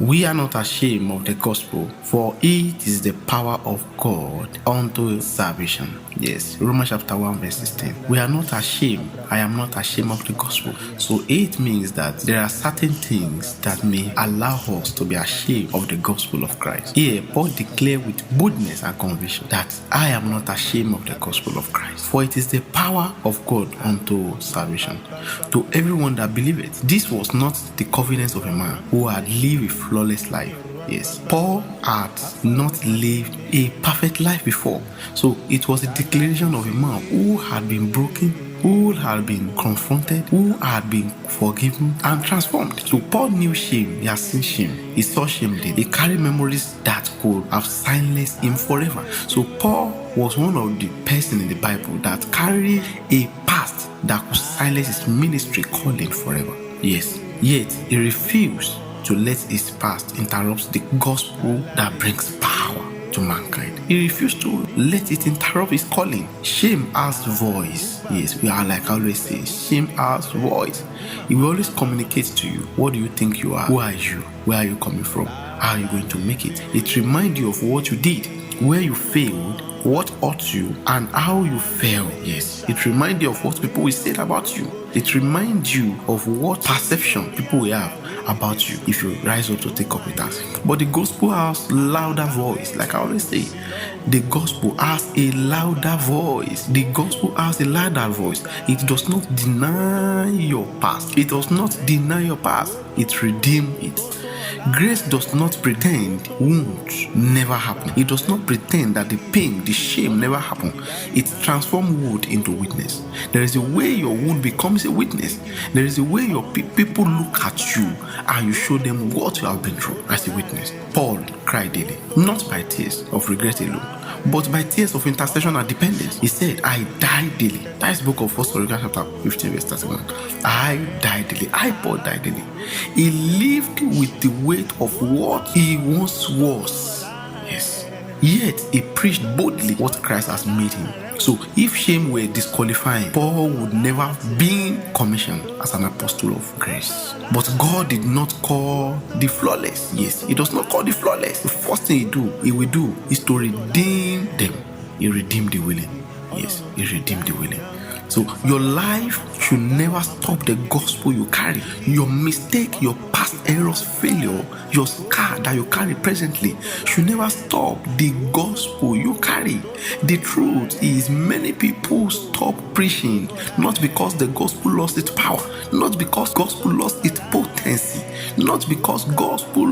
We are not ashamed of the gospel, for it is the power of God unto salvation. Yes, Romans chapter 1 verse 16. We are not ashamed. I am not ashamed of the gospel. So it means that there are certain things that may allow us to be ashamed of the gospel of Christ. Here, Paul declared with boldness and conviction that I am not ashamed of the gospel of Christ, for it is the power of God unto salvation to everyone that believeth. This was not the confidence of a man who had lived a flawless life. Yes, Paul had not lived a perfect life before. So it was a declaration of a man who had been broken, who had been confronted, who had been forgiven and transformed. So Paul knew shame, he had seen shame, he saw shame then. He carried memories that could have silenced him forever. So Paul was one of the persons in the Bible that carried a past that could silence his ministry calling forever. Yes, yet he refused to let his past interrupt the gospel that brings power to mankind. He refused to let it interrupt his calling. Shame has voice. Yes, we are like I always say, shame has voice. It will always communicate to you. What do you think you are? Who are you? Where are you coming from? How are you going to make it? It reminds you of what you did, where you failed, what hurt you, and how you failed. Yes, it reminds you of what people will say about you. It reminds you of what perception people will have about you if you rise up to take up a task. But the gospel has louder voice. Like I always say, the gospel has a louder voice. The gospel has a louder voice. It does not deny your past. It does not deny your past. It redeems it. Grace does not pretend wounds never happen. It does not pretend that the pain, the shame never happened. It transforms wound into witness. There is a way your wound becomes a witness. There is a way your people look at you and you show them what you have been through as a witness. Paul cried daily, not by tears of regret alone, but by tears of intercession and dependence. He said, I die daily. That is the book of 1 Corinthians chapter 15 verse 31. I die daily. Paul died daily. He lived with the weight of what he once was. Yes. Yet he preached boldly what Christ has made him. So if shame were disqualifying, Paul would never have been commissioned as an apostle of grace. But God did not call the flawless. Yes, he does not call the flawless. The first thing he will do is to redeem them. He redeemed the willing. Yes, he redeemed the willing. So your life should never stop the gospel you carry. Your mistake, your past errors, failure, your scar that you carry presently should never stop the gospel you carry. The truth is, many people stop preaching not because the gospel lost its power, not because gospel lost its potency, not because gospel